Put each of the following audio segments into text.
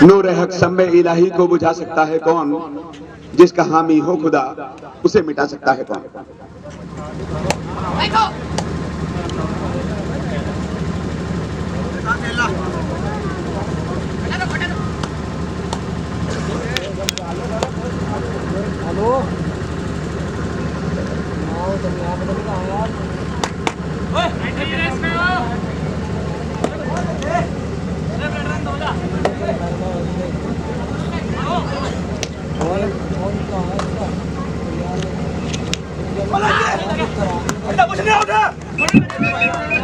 नूर हक सम्मे इलाही को बुझा सकता है कौन, जिसका हामी हो खुदा उसे मिटा सकता है कौन। हेलो तुम यहाँ पे नहीं कहाँ यार।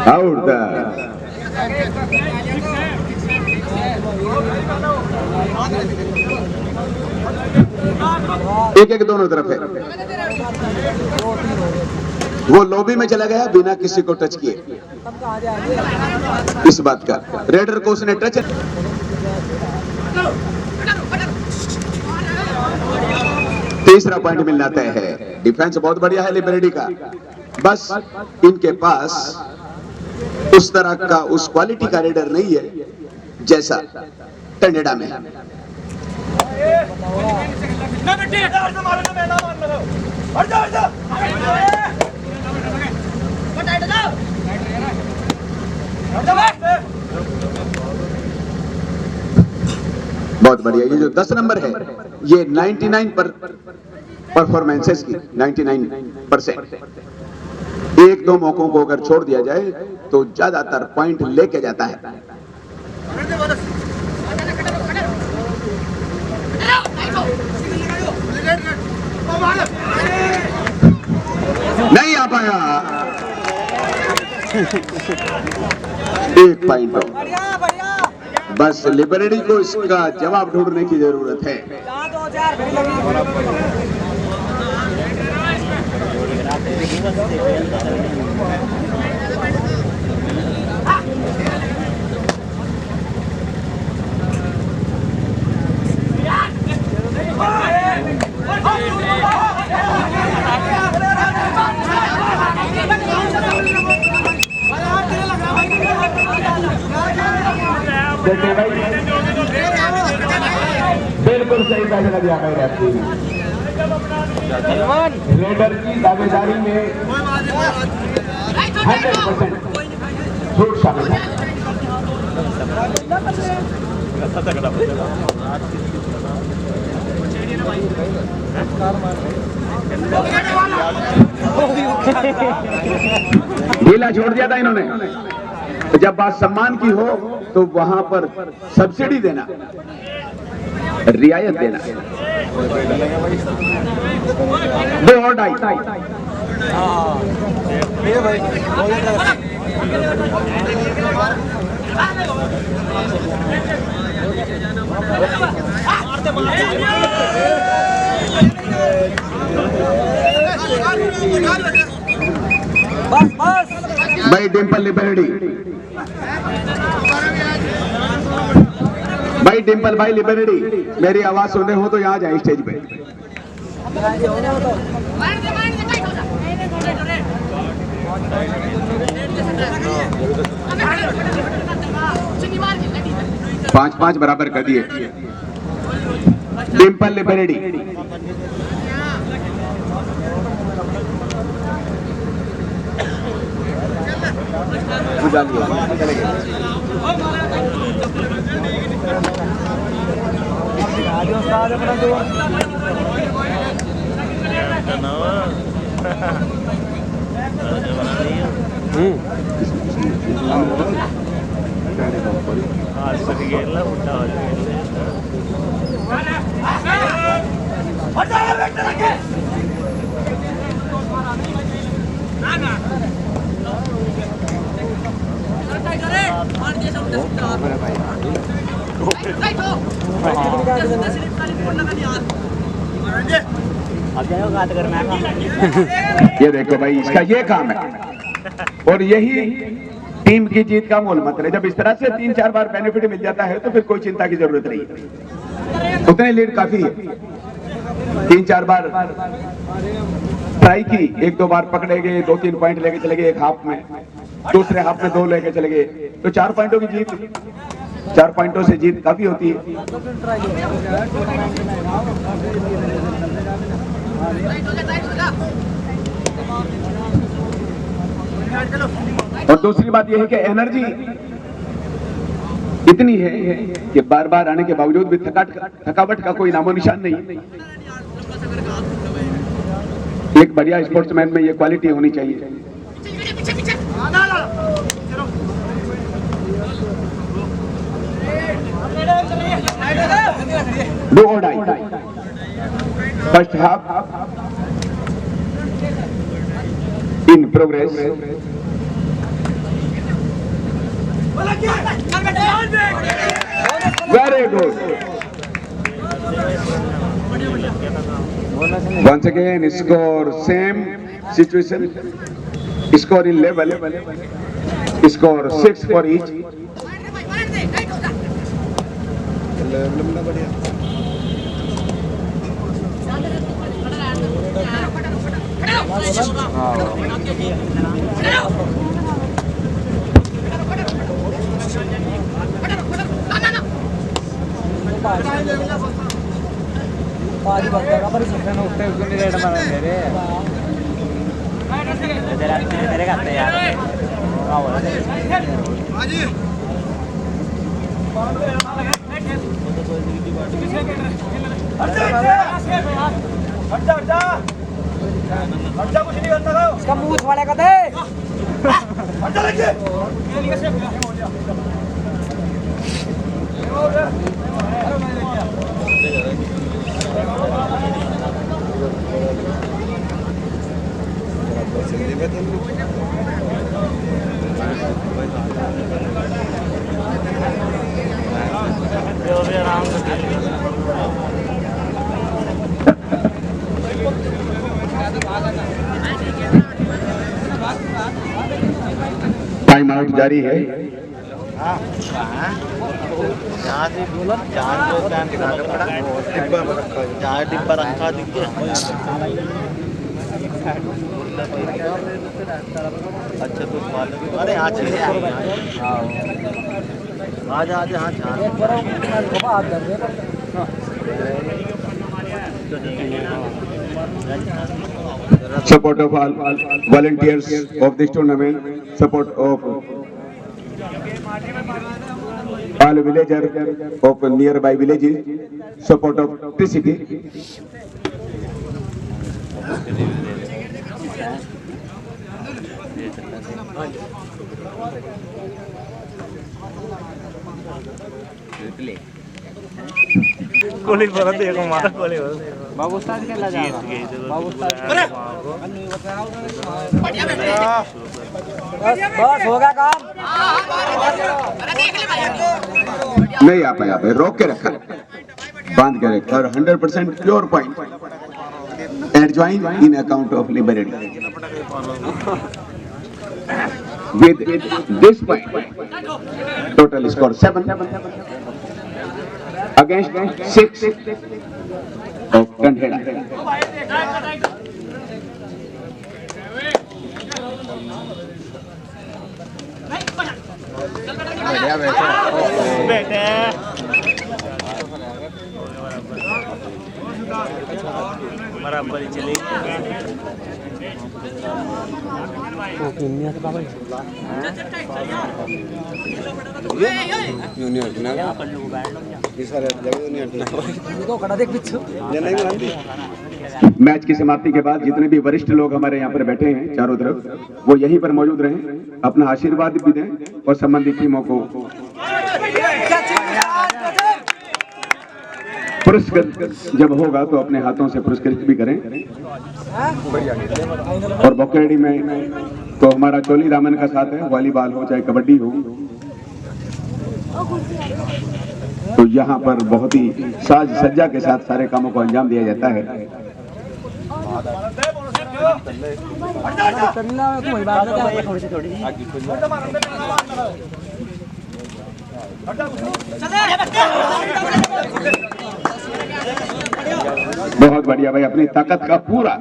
आउट एक एक दोनों तरफ है। वो लॉबी में चला गया बिना किसी को टच किए। इस बात का रेडर को उसने टच। तीसरा पॉइंट मिलना तय है। डिफेंस बहुत बढ़िया है लिबर्टी का, बस इनके पास उस तरह का उस क्वालिटी का रेडर नहीं है जैसा टंडेड़ा में है। बहुत बढ़िया। ये जो 10 नंबर है ये 99 परफॉर्मेंसेस की 99%। एक दो मौकों को अगर छोड़ दिया जाए तो ज्यादातर पॉइंट लेके जाता है। नहीं आ पाया। एक पॉइंट बस लिबर्टी को इसका जवाब ढूंढने की जरूरत है। बिल्कुल सही फैसला दिया रेडर की दावेदारी में 100% झूठ शामिल है। ढीला छोड़ दिया था इन्होंने। जब बात सम्मान की हो तो वहां पर सब्सिडी देना, रियायत देना। 2 और 2.5। भाई डिंपल लिबर्टी, भाई डिंपल भाई लिबर्टी, मेरी आवाज सुनने हो तो यहाँ जाए स्टेज पे। पांच पांच बराबर कर दिए। डिंपल लिबर्टी ये देखो भाई, इसका ये काम है और यही टीम की जीत का मूल मंत्र है। जब इस तरह से 3-4 बार बेनिफिट मिल जाता है तो फिर कोई चिंता की जरूरत नहीं है। उतने लीड काफी है। 3-4 बार ट्राई की, 1-2 बार पकड़े गए, 2-3 पॉइंट लेके चले गए एक हाफ में, दूसरे हाफ में 2 लेके चले गए, तो 4 पॉइंटों की जीत। 4 पॉइंटों से जीत काफी होती है। और दूसरी बात यह है कि एनर्जी इतनी है कि बार बार आने के बावजूद भी थकावट का कोई नामो निशान नहीं। एक बढ़िया स्पोर्ट्समैन में ये क्वालिटी होनी चाहिए। Do or die. First half in progress. Very good. Once again, score same situation. Score in level. Score 6 for each. आज बंदा पर सुनने उठते उसको नहीं रेड मार दे रे तेरे करते यार आओ हाजी हट जा कुछ नहीं करता इसका मुंह वाले का दे हट जा लग टाइम आउट जारी है। चार डिब्बा रखा दिखे अच्छा तो अरे आज आजा आजा हाँ Support of all volunteers of this tournament, support of all villagers of nearby villages, support of TCT. गोली भर देखो मारा गोली भर बाबू उस्ताद खेला जाएगा बाबू उस्ताद बस होगा काम नहीं आ पाया भाई, रोक के रखा, बांध के रखा और 100% pure point adjoin in account of liberty with this point total score 7 against 6 of Kanheda. बेटे बराबर ही चली मैच की समाप्ति के बाद जितने भी वरिष्ठ लोग हमारे यहाँ पर बैठे हैं चारों तरफ, वो यहीं पर मौजूद रहें, अपना आशीर्वाद भी दें और संबंधित टीमों को पुरस्कृत जब होगा तो अपने हाथों से पुरस्कृत भी करें। और बोकेडी में तो हमारा चोली दामन का साथ है, वॉलीबॉल हो चाहे कबड्डी हो, तो यहाँ पर बहुत ही साज सज्जा के साथ सारे कामों को अंजाम दिया जाता है। बहुत बढ़िया भाई, अपनी ताकत का पूरा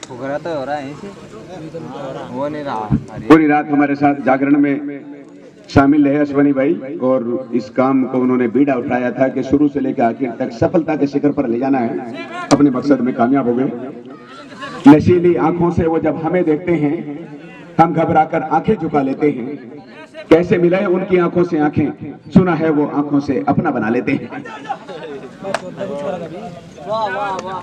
फुकरा तो हो रहा है इसे वो नहीं रहा पूरी रात हमारे साथ जागरण में शामिल रहे अश्वनी भाई, और इस काम को उन्होंने बीड़ा उठाया था कि शुरू से लेकर आखिर तक सफलता के शिखर पर ले जाना है। अपने मकसद में कामयाब हो गए। नशीली आंखों से वो जब हमें देखते हैं, हम घबराकर आंखें झुका लेते हैं। कैसे मिलाए उनकी आंखों से आंखें, सुना है वो आंखों से अपना बना लेते हैं। वाह वाह वाह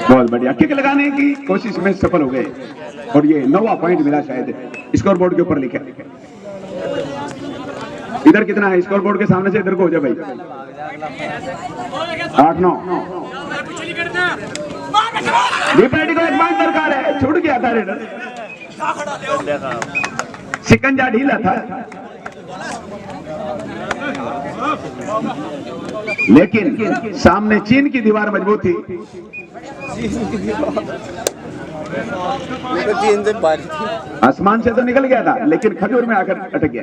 बहुत बढ़िया किक लगाने की कोशिश में सफल हो गए, और ये 9वां पॉइंट मिला शायद स्कोर बोर्ड के ऊपर लिखा। इधर कितना है स्कोर बोर्ड के सामने से, इधर को हो जाए भाई। 8-9। लिबर्टी को एक पॉइंट दरकार है, छूट गया था रेडर, शिकंजा ढीला था, लेकिन सामने चीन की दीवार मजबूत थी। चीन से बारिश थी। आसमान से तो निकल गया था, लेकिन खजूर में आकर अटक गया।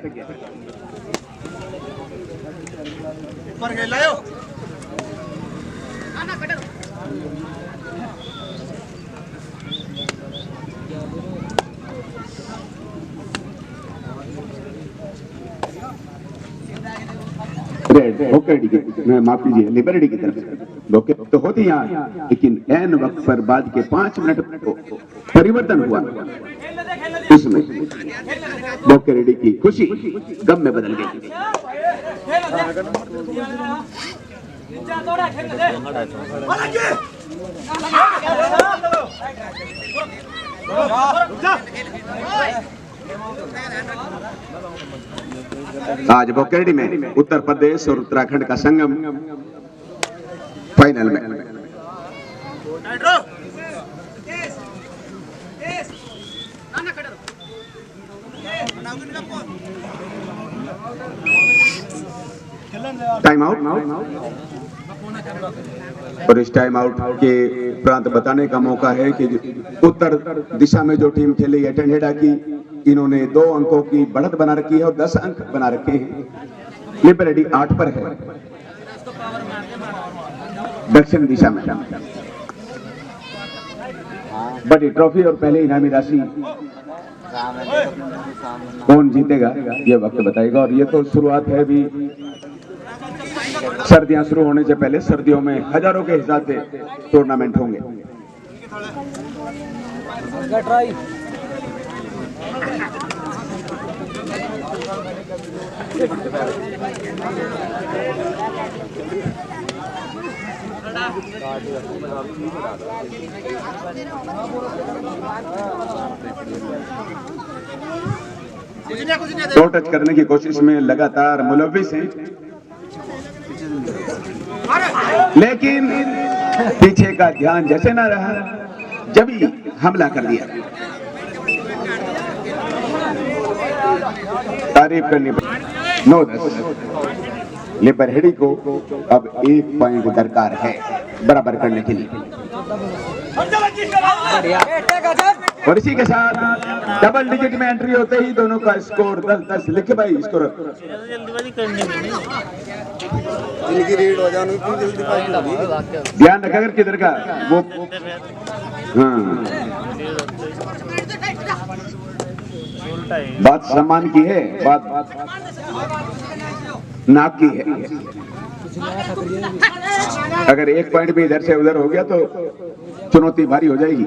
रेड होकर माफ कीजिए लिबर्टी की तरफ से धोखे तो होती यहाँ, लेकिन एन वक्त पर बाद के 5 मिनट परिवर्तन हुआ। उसमें बोकेरेडी की खुशी गम में बदल गई। आज बोकेरेडी में उत्तर प्रदेश और उत्तराखंड का संगम फाइनल में। टाइम आउट, और इस टाइम आउट के उपरांत बताने का मौका है कि उत्तर दिशा में जो टीम खेली है टेंडेडा की, इन्होंने 2 अंकों की बढ़त बना रखी है और 10 अंक बना रखे हैं। लिबर्टी 8 पर है दक्षिण दिशा में। बड़ी ट्रॉफी और पहले इनामी राशि कौन जीतेगा ये वक्त बताएगा। और ये तो शुरुआत है, भी सर्दियां शुरू होने से पहले सर्दियों में हजारों के हिसाब से टूर्नामेंट होंगे। दो टच करने की कोशिश में लगातार मुलव्विस हैं, लेकिन पीछे का ध्यान जैसे ना रहा, जब ही हमला कर दिया। तारीफ करनी पड़ी। 9-10 लिबर्टी को अब 1 पॉइंट दरकार है बराबर करने के लिए। और इसी के साथ डबल डिजिट में एंट्री होते ही दोनों का स्कोर 10-10 लिखे भाई। स्कोर जल्दीबाजी करनी नहीं, इनकी रीड हो जाने की जल्दीबाजी। ध्यान रखा कर किधर का वो। हाँ, बात सम्मान की है, बात नाक की है। अगर 1 पॉइंट भी इधर से उधर हो गया तो चुनौती भारी हो जाएगी।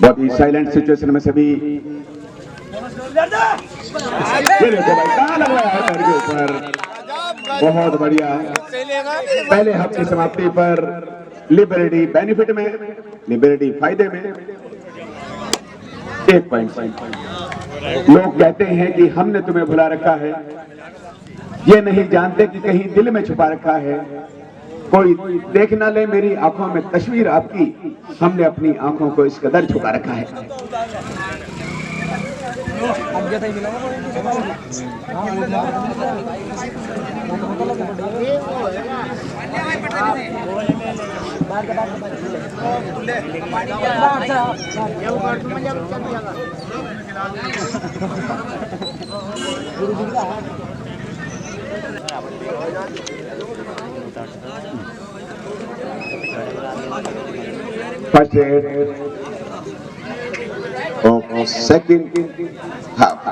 बहुत ही साइलेंट सिचुएशन में सभी ये देखो भाई कहाँ लग रहा है घर के ऊपर। बहुत बढ़िया। पहले हफ्ते की समाप्ति पर लिबर्टी बेनिफिट में, लिबर्टी फायदे में। 1 पॉइंट। लोग कहते हैं कि हमने तुम्हें भुला रखा है, ये नहीं जानते कि कहीं दिल में छुपा रखा है। कोई देख ना ले मेरी आंखों में तस्वीर आपकी, हमने अपनी आंखों को इस कदर छुपा रखा है। फर्स्ट और सेकंड हाफ।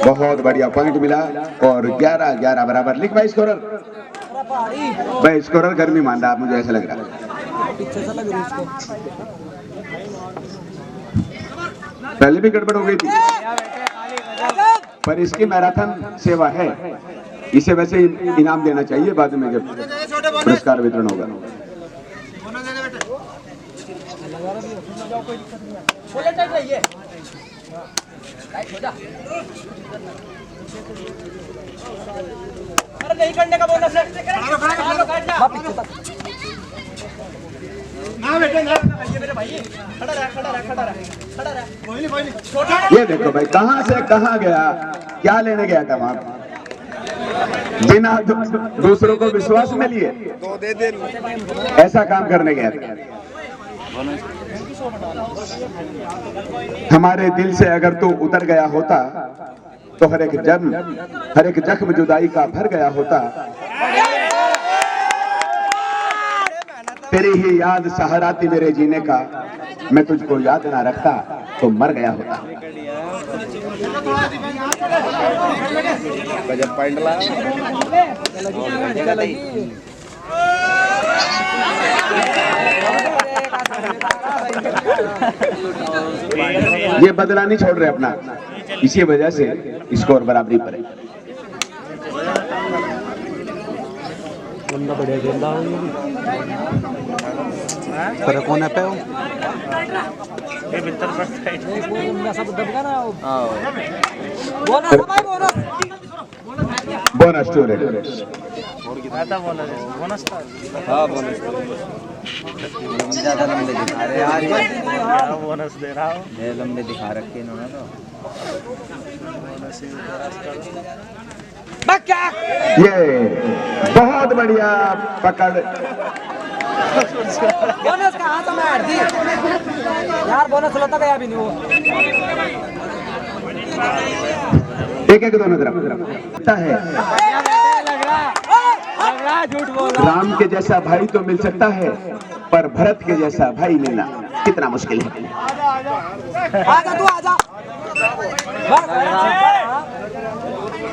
बहुत बढ़िया पॉइंट मिला और 11-11 बराबर। लिख भाई स्कोरर, भाई स्कोरर गर्मी मान रहा, मुझे ऐसा लग रहा है। पहले भी गड़बड़ हो गई थी, पर इसकी मैराथन सेवा है, इसे वैसे इनाम देना चाहिए बाद में जब पुरस्कार वितरण होगा। अरे नहीं करने का बोनस है। मेरे भाई खड़ा रहा। ये देखो भाई कहां से कहां गया, क्या लेने गया था वहां, बिना दूसरों को विश्वास में लिए ऐसा काम करने गया था। हमारे दिल से अगर तू उतर गया होता तो हर एक जख्म जुदाई का भर गया होता। तेरी ही याद सहारा थी मेरे जीने का, मैं तुझको याद ना रखता तो मर गया होता। ये बदला नहीं छोड़ रहे अपना, इसी वजह से स्कोर बराबरी पर है। बढ़िया खेल रहा पर कोने पे हो ये बिल्कुल फर्स्ट साइड सब दबका ना। बोनस टू रेड था बोनस था। हाँ बोनस ज्यादा लंबे दिखा रहे यार, बोनस दे रहा हूँ, ये लंबे दिखा रखे इन्होंने तो। ये बहुत बढ़िया पकड़। बोनस का हाथ में हट दी यार, बोनस लौटा गया अभी नहीं वो। एक दोनों तरफ है। झूठ बोल। राम के जैसा भाई तो मिल सकता है, पर भरत के जैसा भाई मिलना कितना मुश्किल है। आजा तू आजा,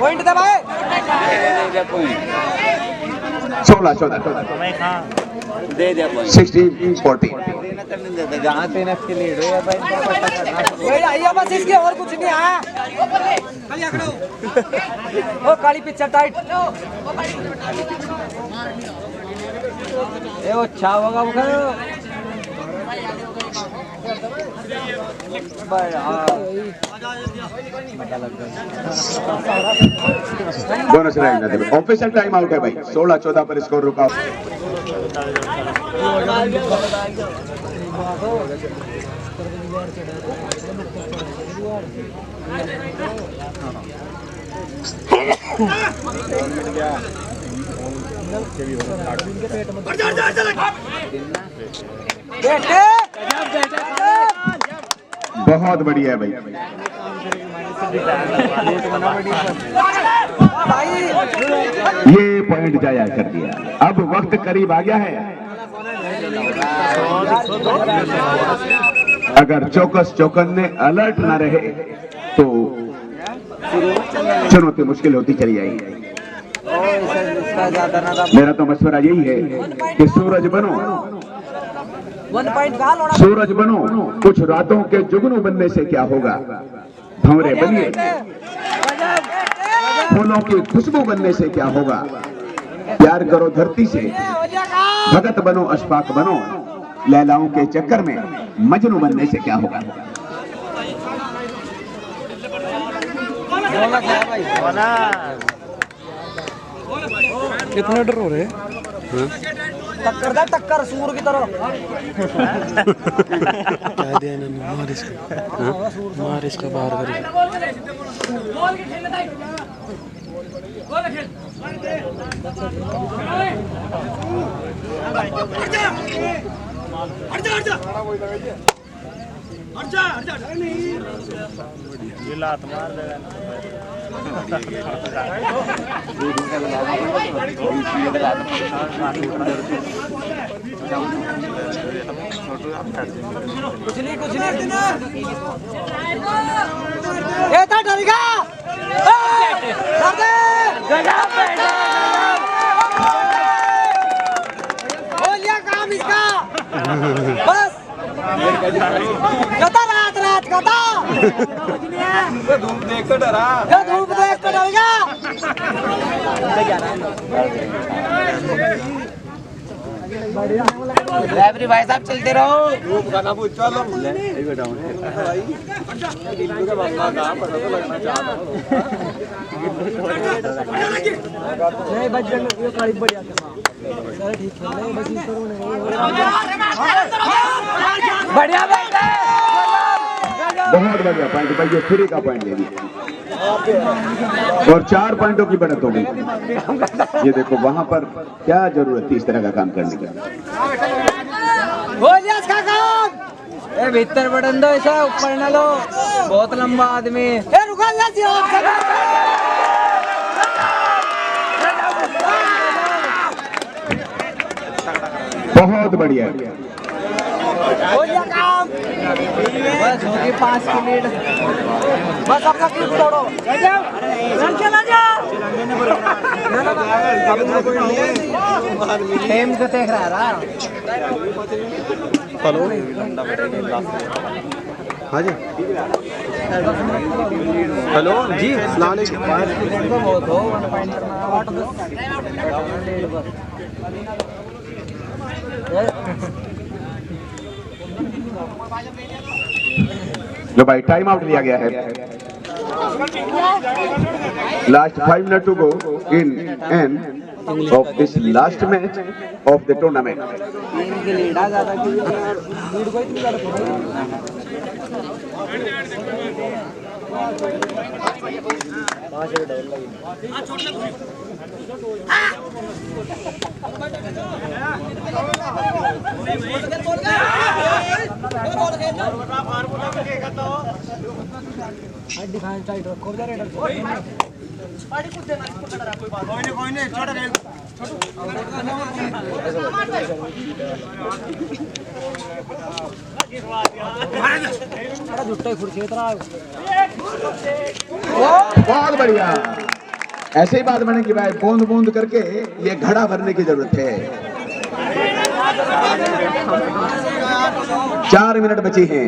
पॉइंट दे भाई। 16-14 दे दे 16-14। जहाँ पे इसकी लीड हो वही आइए बस, इसके और कुछ नहीं है। वो काली पिक्चर टाइट ये वो अच्छा होगा वो bonus right official time out है भाई। 16-14 पर स्कोर रुका। बहुत बढ़िया है भाई। ये पॉइंट जाया कर दिया। अब वक्त करीब आ गया है। अगर चौकन्ने अलर्ट ना रहे तो चुनौती मुश्किल होती चली जाएगी। मेरा तो मशवरा यही है कि सूरज बनो, सूरज बनो। कुछ रातों के जुगनू बनने से क्या होगा, भंवरे बनिए। फूलों की खुशबू बनने से क्या होगा, प्यार करो धरती से, भगत बनो अशफाक बनो, लैलाओं के चक्कर में मजनू बनने से क्या होगा। कितना डर हो रहे टक्कर दा टक्कर सूर की तरह क्या दिया इन्होंने, मार इसका बाहर ये लात मार देगा कुछ नहीं ये था डरेगा हो लिया काम इसका बस कता रात कता धूप देख कर डरेगा ड्राइवरी भाई साहब चलते रहो गाना पूछ चलो नहीं बजन ये काली बढ़िया सर ठीक है नहीं बस इस बढ़िया बहुत बढ़िया पॉइंट भाई, ये फ्री का पॉइंट ले लिया और 4 पॉइंटों की बढ़त हो गई। ये देखो वहां पर क्या जरूरत थी इस तरह का काम करने की। हो गया इसका काम ए भीतर बटन दो ऐसा ऊपर ना लो बहुत लंबा आदमी ए रुका बहुत बढ़िया हो गया काम बस होगी 5 की लीड बस आपका क्लिप तोड़ो रन चला जा टाइम को देख रहा है हेलो हाँ जी हेलो जी अस्सलाम वालेकुम। बहुत हो 1 पॉइंट लो भाई टाइम आउट लिया गया है। Last 5 minute to go in end of this last match of the tournament. इनकी लीड आ ज्यादा की लीड कोई इतनी ज्यादा डिफेंस टाइट रखो जरा रेडर कोई नहीं छोटा रेल छोटा जुट्टा खुर्सी इतना बहुत बढ़िया, ऐसे ही बात बनेगी भाई। बूंद बूंद करके ये घड़ा भरने की जरूरत है। 4 मिनट बची हैं।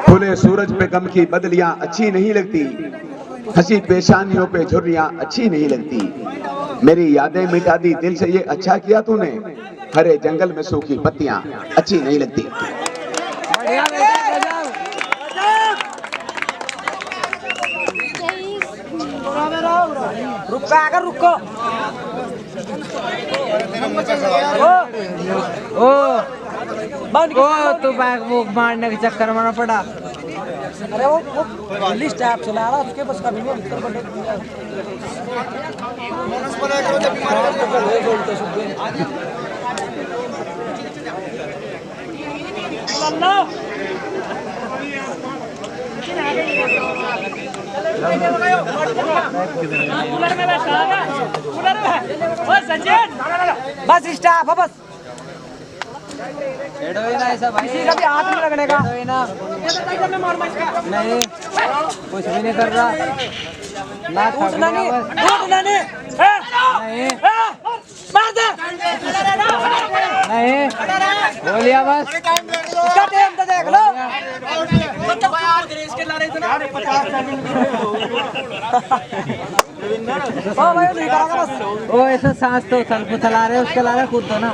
खुले सूरज पे गम की बदलियां अच्छी नहीं लगती, हंसी पेशानियों पे झुर्रियां अच्छी नहीं लगती। मेरी यादें मिटा दी दिल से ये अच्छा किया तूने, हरे जंगल में सूखी पत्तियां अच्छी नहीं लगती। रुको आकर रुको ओ तो बैग बुक मारने के चक्कर में ना पड़ा। अरे वो लिस्ट ऐप चला रहा उसके बस कभी नहीं भीतर बड़े बस स्टाफ है बस किसी का भी हाथ नहीं लगने का नहीं कुछ भी नहीं कर रहा ना टूटना नहीं मार दे नहीं बोलिया बस इसका टाइम तो देख लो भाई नहीं करेगा बस। ओ ऐसे सांस तो सल्फो चला रहे उसके ला रहे खुद तो ना।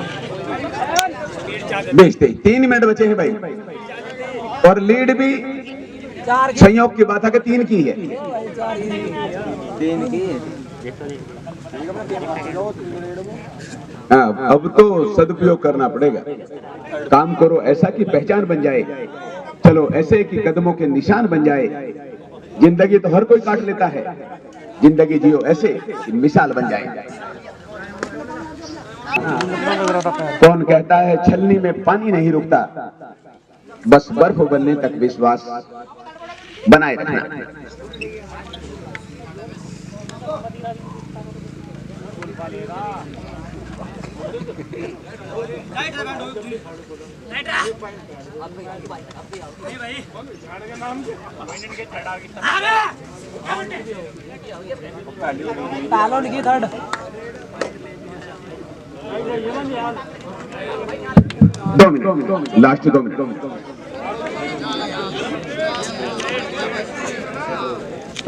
बेचते 3 मिनट बचे हैं भाई, और लीड भी चार की संयोग की बात है कि 3 की है। तीन की हाँ, अब तो सदुपयोग करना पड़ेगा। काम करो ऐसा कि पहचान बन जाए, चलो ऐसे कि कदमों के निशान बन जाए। जिंदगी तो हर कोई काट लेता है, जिंदगी जियो ऐसे कि मिसाल बन जाए। कौन कहता है छलनी में पानी नहीं रुकता, बस बर्फ बनने तक विश्वास बनाए रखना। तालो निकी थर्ड 2 मिनट, लास्ट 2 मिनट।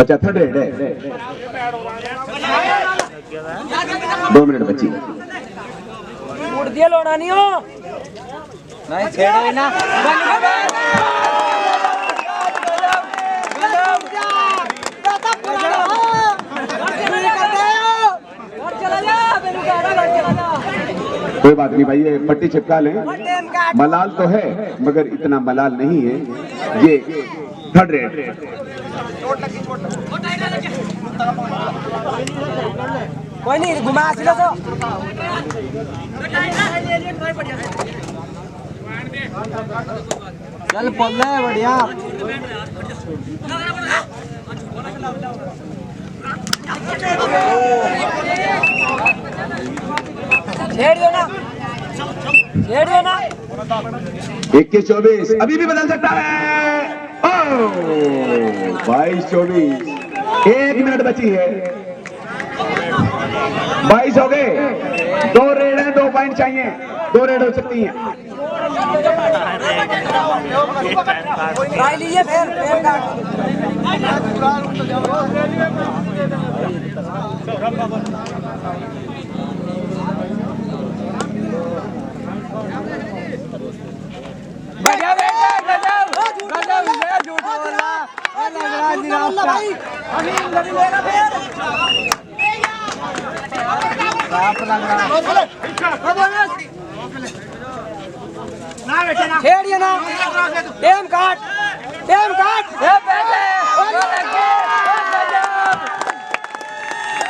अच्छा, थर्ड रेड है, 2 मिनट बची। उड़ दिया लोड़ा नहीं हो नहीं छेड़ो ना कोई बात नहीं भाई, ये पट्टी चिपका लें। मलाल तो है मगर इतना मलाल नहीं है। ये थर्ड रेड। कोई नहीं घुमा सीधा तो चल पल्ले बढ़िया छेड़ दो ना 21-24 अभी भी बदल सकता है। 22-24 1 मिनट बची है। 22 हो गए, 2 रेड हैं, 2 पॉइंट चाहिए, 2 रेड हो सकती हैं। ट्राई लीजिए फिर बढ़िया बेटा गजब झूठ बोला भाई अमीन गरी लेना फिर साफ लग रहा छेड़िए ना टेम काट ये बेटे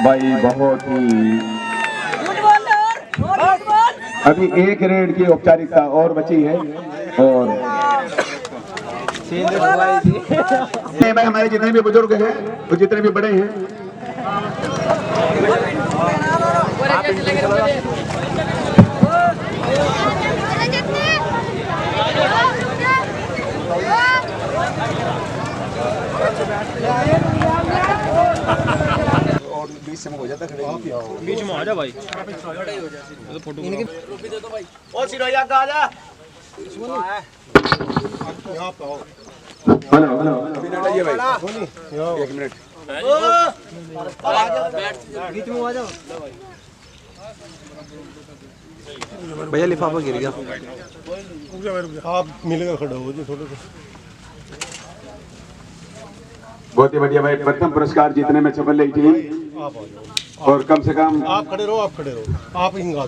भाई बहुत ही अभी 1 रेड की औपचारिकता और बची है। और नहीं भाई, हमारे जितने भी बुजुर्ग हैं, वो जितने भी बड़े हैं, और बीच से हो जाता है, बीच में आ जा भाई, तो फोटो और सिरो या आ जा हेलो हेलो अभी ना ये भाई 1 मिनट बीच में आ जाओ भैया लिफाफा गिर गया। आप मिलेगा खड़ा हो जी थोड़ा सा। बहुत ही बढ़िया भाई, प्रथम पुरस्कार जीतने में सफल रही थी। आप आ जाओ, और कम से कम आप खड़े रहो, आप हिंगा दो।